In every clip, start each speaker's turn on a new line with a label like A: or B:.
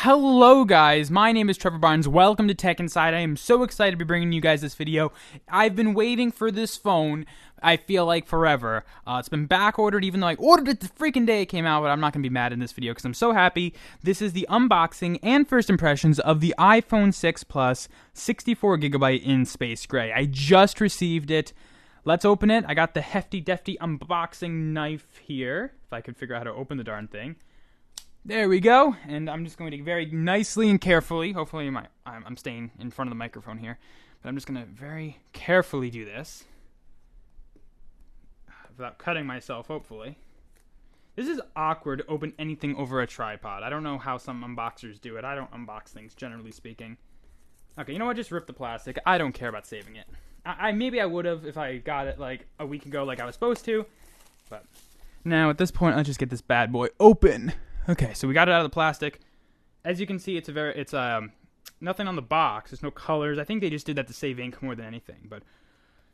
A: Hello guys, my name is Trevor Barnes. Welcome to Tech Inside. I am so excited to be bringing you guys this video. I've been waiting for this phone, I feel like forever. It's been back ordered even though I ordered it the freaking day it came out, but I'm not going to be mad in this video because I'm so happy. This is the unboxing and first impressions of the iPhone 6 Plus 64GB in space gray. I just received it. Let's open it. I got the hefty defty unboxing knife here, if I could figure out how to open the darn thing. There we go, and I'm just going to very nicely and carefully, hopefully I'm staying in front of the microphone here, but I'm just going to very carefully do this, without cutting myself, hopefully. This is awkward to open anything over a tripod. I don't know how some unboxers do it. I don't unbox things, generally speaking. Okay, you know what, just rip the plastic. I don't care about saving it. Maybe I would have if I got it like a week ago like I was supposed to, but now at this point, let's just get this bad boy open. Okay, so we got it out of the plastic. As you can see, it's nothing on the box. There's no colors. I think they just did that to save ink more than anything. But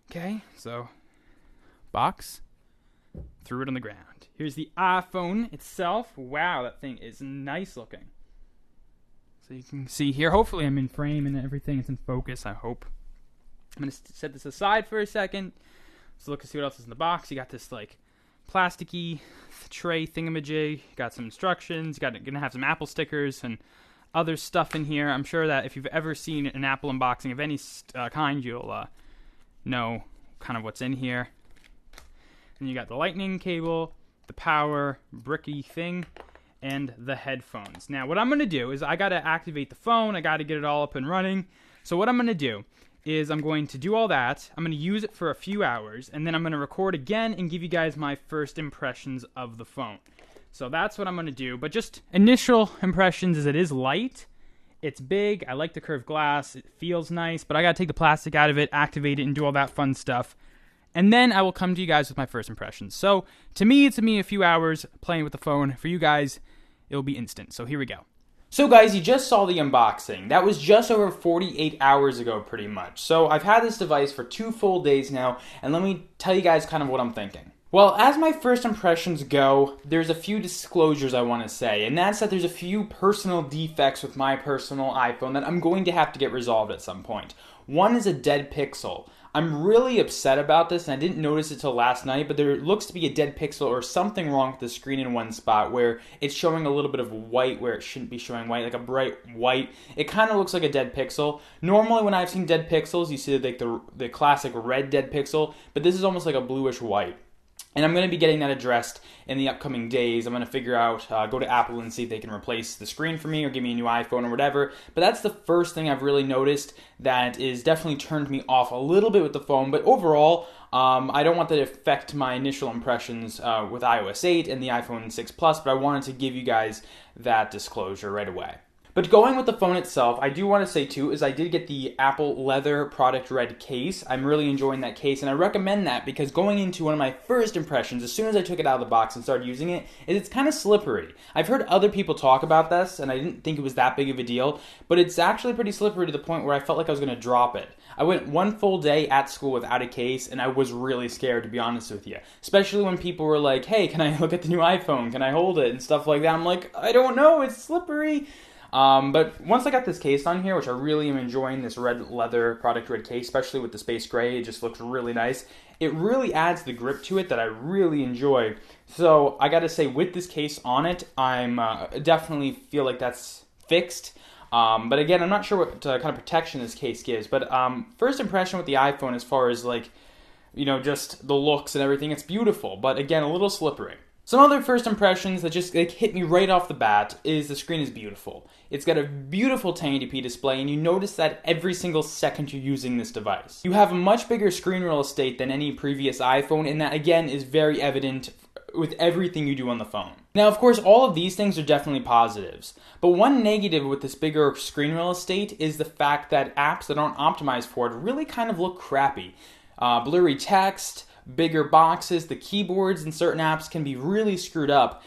A: okay, so box, threw it on the ground. Here's the iPhone itself. Wow, that thing is nice looking. So you can see here. Hopefully, I'm in frame and everything is in focus. I hope. I'm gonna set this aside for a second. Let's look and see what else is in the box. You got this like plasticky tray thingamajig, got some instructions, gonna have some Apple stickers and other stuff in here. I'm sure that if you've ever seen an Apple unboxing of any kind, you'll know kind of what's in here. And you got the lightning cable, the power bricky thing, and the headphones. Now what I'm gonna do is I gotta activate the phone, I gotta get it all up and running. So what I'm gonna do is I'm going to do all that. I'm going to use it for a few hours, and then I'm going to record again and give you guys my first impressions of the phone. So that's what I'm going to do. But just initial impressions is it is light. It's big. I like the curved glass. It feels nice, but I got to take the plastic out of it, activate it, and do all that fun stuff. And then I will come to you guys with my first impressions. So to me, it's a few hours playing with the phone. For you guys, it'll be instant. So here we go. So guys, you just saw the unboxing. That was just over 48 hours ago pretty much. So I've had this device for 2 full days now, and let me tell you guys kind of what I'm thinking. Well, as my first impressions go, there's a few disclosures I want to say, and that's that there's a few personal defects with my personal iPhone that I'm going to have to get resolved at some point. One is a dead pixel. I'm really upset about this, and I didn't notice it till last night, but there looks to be a dead pixel or something wrong with the screen in one spot where it's showing a little bit of white where it shouldn't be showing white, like a bright white. It kind of looks like a dead pixel. Normally when I've seen dead pixels, you see like the classic red dead pixel, but this is almost like a bluish white. And I'm going to be getting that addressed in the upcoming days. I'm going to figure out, go to Apple and see if they can replace the screen for me or give me a new iPhone or whatever. But that's the first thing I've really noticed that is definitely turned me off a little bit with the phone. But overall, I don't want that to affect my initial impressions with iOS 8 and the iPhone 6 Plus, but I wanted to give you guys that disclosure right away. But going with the phone itself, I do want to say too, is I did get the Apple leather product red case. I'm really enjoying that case, and I recommend that because going into one of my first impressions, as soon as I took it out of the box and started using it, is it's kind of slippery. I've heard other people talk about this, and I didn't think it was that big of a deal, but it's actually pretty slippery to the point where I felt like I was going to drop it. I went 1 full day at school without a case, and I was really scared, to be honest with you. Especially when people were like, hey, can I look at the new iPhone? Can I hold it? And stuff like that. I'm like, I don't know, it's slippery. But once I got this case on here, which I really am enjoying, this red leather product red case, especially with the space gray, it just looks really nice. It really adds the grip to it that I really enjoy. So I gotta say, with this case on it, I'm definitely feel like that's fixed. But again, I'm not sure what kind of protection this case gives. But first impression with the iPhone, as far as like, you know, just the looks and everything, it's beautiful. But again, a little slippery. Some other first impressions that just hit me right off the bat is the screen is beautiful. It's got a beautiful 1080p display, and you notice that every single second you're using this device. You have a much bigger screen real estate than any previous iPhone, and that again is very evident with everything you do on the phone. Now, of course, all of these things are definitely positives, but one negative with this bigger screen real estate is the fact that apps that aren't optimized for it really kind of look crappy. Blurry text, bigger boxes, the keyboards in certain apps can be really screwed up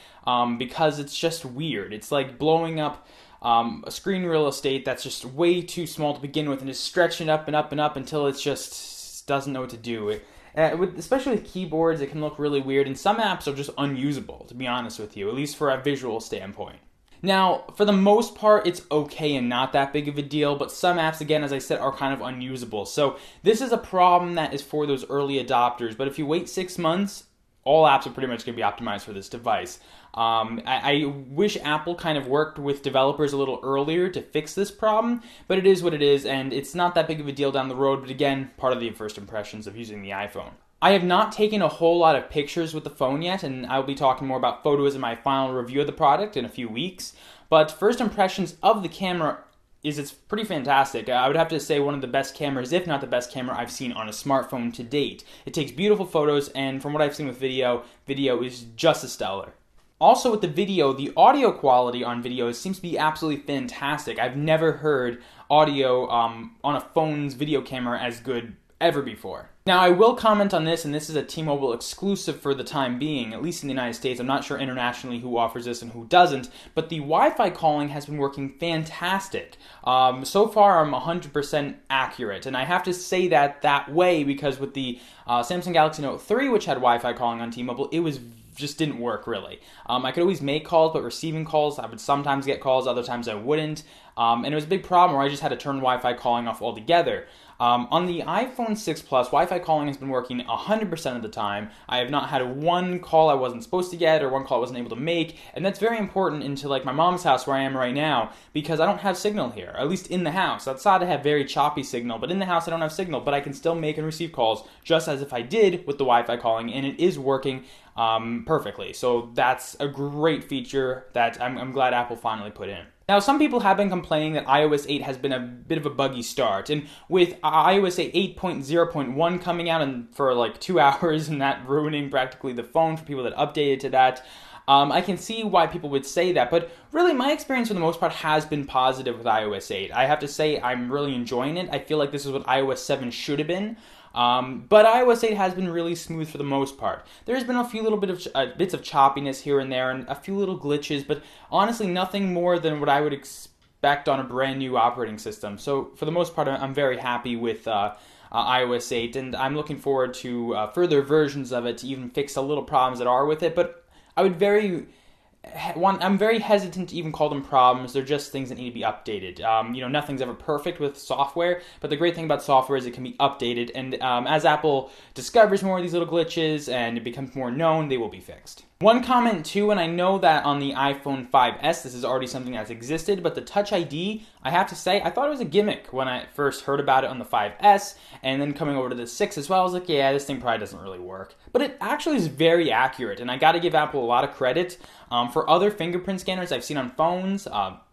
A: because it's just weird. It's like blowing up a screen real estate that's just way too small to begin with and just stretching up and up and up until it just doesn't know what to do. Especially with keyboards, it can look really weird, and some apps are just unusable, to be honest with you, at least for a visual standpoint.
B: Now, for the most part, it's okay and not that big of a deal, but some apps, again, as I said, are kind of unusable. So this is a problem that is for those early adopters, but if you wait 6 months, all apps are pretty much going to be optimized for this device. I wish Apple kind of worked with developers a little earlier to fix this problem, but it is what it is, and it's not that big of a deal down the road, but again, part of the first impressions of using the iPhone. I have not taken a whole lot of pictures with the phone yet, and I'll be talking more about photos in my final review of the product in a few weeks. But first impressions of the camera is it's pretty fantastic. I would have to say one of the best cameras, if not the best camera I've seen on a smartphone to date. It takes beautiful photos, and from what I've seen with video is just as stellar. Also with the video, the audio quality on videos seems to be absolutely fantastic. I've never heard audio on a phone's video camera as good ever before. Now, I will comment on this, and this is a T-Mobile exclusive for the time being, at least in the United States. I'm not sure internationally who offers this and who doesn't, but the Wi-Fi calling has been working fantastic. So far, I'm 100% accurate, and I have to say that way because with the Samsung Galaxy Note 3, which had Wi-Fi calling on T-Mobile, it just didn't work really. I could always make calls, but receiving calls, I would sometimes get calls, other times I wouldn't. And it was a big problem where I just had to turn Wi-Fi calling off altogether. On the iPhone 6 Plus, Wi-Fi calling has been working 100% of the time. I have not had one call I wasn't supposed to get or one call I wasn't able to make, and that's very important into like my mom's house where I am right now because I don't have signal here, at least in the house. Outside I have very choppy signal, but in the house I don't have signal, but I can still make and receive calls just as if I did with the Wi-Fi calling, and it is working perfectly. So that's a great feature that I'm glad Apple finally put in. Now, some people have been complaining that iOS 8 has been a bit of a buggy start, and with iOS 8.0.1 coming out for like 2 hours and that ruining practically the phone for people that updated to that, I can see why people would say that, but really my experience for the most part has been positive with iOS 8. I have to say I'm really enjoying it. I feel like this is what iOS 7 should have been. But iOS 8 has been really smooth for the most part. There's been a few little bits of choppiness here and there and a few little glitches, but honestly nothing more than what I would expect on a brand new operating system. So for the most part, I'm very happy with iOS 8, and I'm looking forward to further versions of it to even fix the little problems that are with it, but I'm very hesitant to even call them problems. They're just things that need to be updated. Nothing's ever perfect with software, but the great thing about software is it can be updated, and as Apple discovers more of these little glitches and it becomes more known, they will be fixed. One comment too, and I know that on the iPhone 5S this is already something that's existed, but the Touch ID, I have to say, I thought it was a gimmick when I first heard about it on the 5S, and then coming over to the 6 as well, I was like, yeah, this thing probably doesn't really work. But it actually is very accurate, and I gotta give Apple a lot of credit. For other fingerprint scanners I've seen on phones,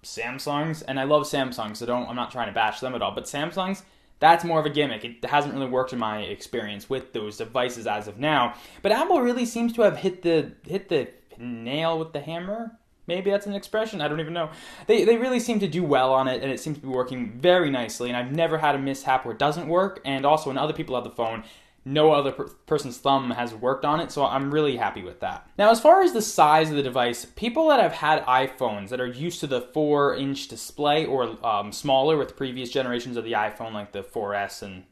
B: Samsung's, and I love Samsung, so I'm not trying to bash them at all, but Samsung's, that's more of a gimmick. It hasn't really worked in my experience with those devices as of now. But Apple really seems to have hit the nail with the hammer. Maybe that's an expression. I don't even know. They really seem to do well on it, and it seems to be working very nicely. And I've never had a mishap where it doesn't work. And also when other people have the phone, no other person's thumb has worked on it, so I'm really happy with that. Now, as far as the size of the device, people that have had iPhones that are used to the 4-inch display or smaller with previous generations of the iPhone, like the 4S and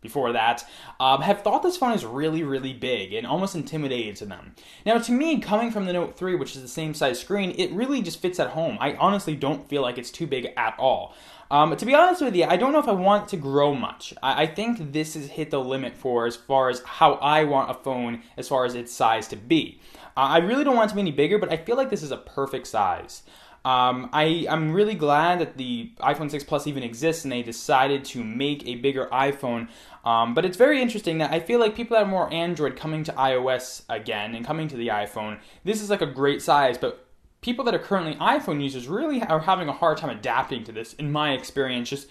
B: before that, have thought this phone is really, really big and almost intimidated to them. Now, to me, coming from the Note 3, which is the same size screen, it really just fits at home. I honestly don't feel like it's too big at all. To be honest with you, I don't know if I want it to grow much. I think this has hit the limit for as far as how I want a phone as far as its size to be. I really don't want it to be any bigger, but I feel like this is a perfect size. I'm really glad that the iPhone 6 Plus even exists and they decided to make a bigger iPhone. But it's very interesting that I feel like people that are more Android coming to iOS again and coming to the iPhone, this is like a great size, but people that are currently iPhone users really are having a hard time adapting to this, in my experience, just,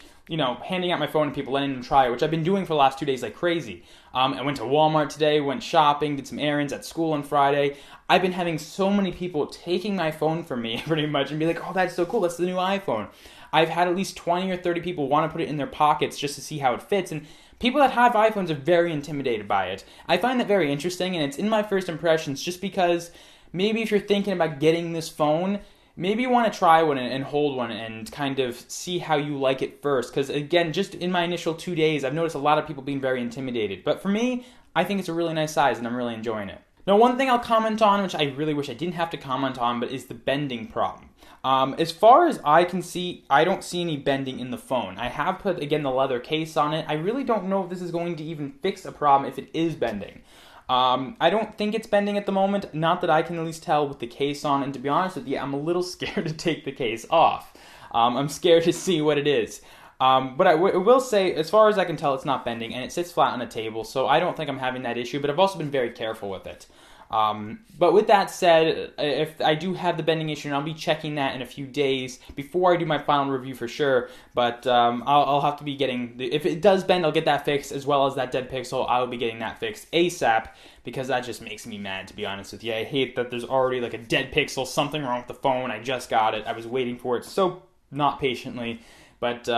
B: handing out my phone to people, letting them try it, which I've been doing for the last 2 days like crazy. I went to Walmart today, went shopping, did some errands at school on Friday. I've been having so many people taking my phone from me, pretty much, and be like, oh, that's so cool, that's the new iPhone. I've had at least 20 or 30 people want to put it in their pockets just to see how it fits, and people that have iPhones are very intimidated by it. I find that very interesting, and it's in my first impressions just because maybe if you're thinking about getting this phone, maybe you want to try one and hold one and kind of see how you like it first. Because again, just in my initial 2 days, I've noticed a lot of people being very intimidated. But for me, I think it's a really nice size and I'm really enjoying it. Now, one thing I'll comment on, which I really wish I didn't have to comment on, but is the bending problem. As far as I can see, I don't see any bending in the phone. I have put, again, the leather case on it. I really don't know if this is going to even fix a problem if it is bending. I don't think it's bending at the moment, not that I can at least tell with the case on, and to be honest with you, I'm a little scared to take the case off. I'm scared to see what it is. But I will say, as far as I can tell, it's not bending, and it sits flat on a table, so I don't think I'm having that issue, but I've also been very careful with it. But with that said, if I do have the bending issue, and I'll be checking that in a few days before I do my final review for sure, but I'll have to be getting, if it does bend, I'll get that fixed, as well as that dead pixel, I'll be getting that fixed ASAP, because that just makes me mad, to be honest with you. I hate that there's already like a dead pixel, something wrong with the phone, I just got it, I was waiting for it so not patiently. But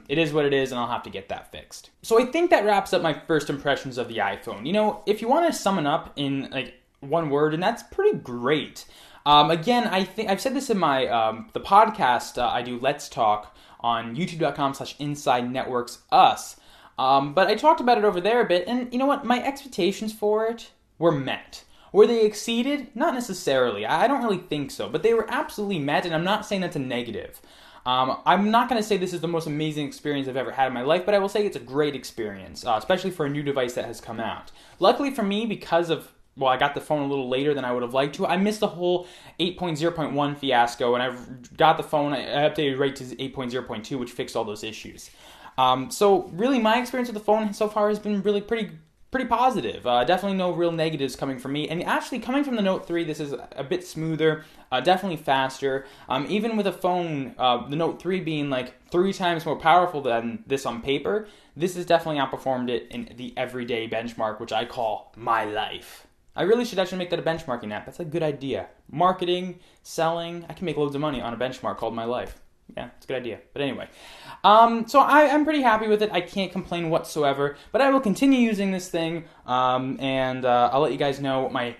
B: it is what it is, and I'll have to get that fixed. So I think that wraps up my first impressions of the iPhone. You know, if you want to sum it up in like one word, and that's pretty great. Again, I think I've said this in my the podcast I do, Let's Talk, on youtube.com/Inside Networks Us. But I talked about it over there a bit, and you know what? My expectations for it were met. Were they exceeded? Not necessarily. I don't really think so, but they were absolutely met, and I'm not saying that's a negative. I'm not going to say this is the most amazing experience I've ever had in my life, but I will say it's a great experience, especially for a new device that has come out. Luckily for me, because of, well, I got the phone a little later than I would have liked to. I missed the whole 8.0.1 fiasco, and I've got the phone, I updated right to 8.0.2, which fixed all those issues. So really, my experience with the phone so far has been really pretty positive. Definitely no real negatives coming from me. And actually, coming from the Note 3, this is a bit smoother, definitely faster. Even with a phone, the Note 3 being like 3 times more powerful than this on paper, this has definitely outperformed it in the everyday benchmark, which I call my life. I really should actually make that a benchmarking app. That's a good idea. Marketing, selling, I can make loads of money on a benchmark called my life. Yeah, it's a good idea. But anyway, so I'm pretty happy with it. I can't complain whatsoever. But I will continue using this thing, and I'll let you guys know my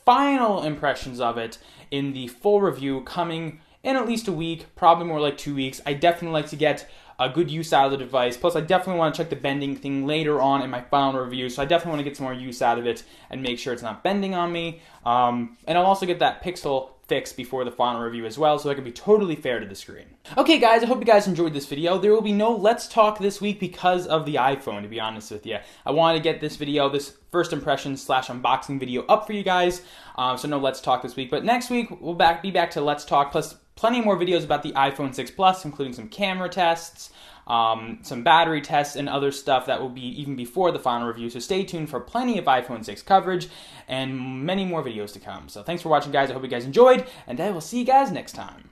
B: final impressions of it in the full review coming in at least a week, probably more like 2 weeks. I definitely like to get a good use out of the device. Plus, I definitely want to check the bending thing later on in my final review. So I definitely want to get some more use out of it and make sure it's not bending on me. And I'll also get that pixel fixed before the final review as well, so I can be totally fair to the screen. Okay guys, I hope you guys enjoyed this video. There will be no Let's Talk this week because of the iPhone, to be honest with you. I wanted to get this video, this first impression / unboxing video up for you guys, so no Let's Talk this week. But next week, we'll be back to Let's Talk, plus plenty more videos about the iPhone 6 Plus, including some camera tests, some battery tests, and other stuff that will be even before the final review. So stay tuned for plenty of iPhone 6 coverage and many more videos to come. So thanks for watching, guys. I hope you guys enjoyed, and I will see you guys next time.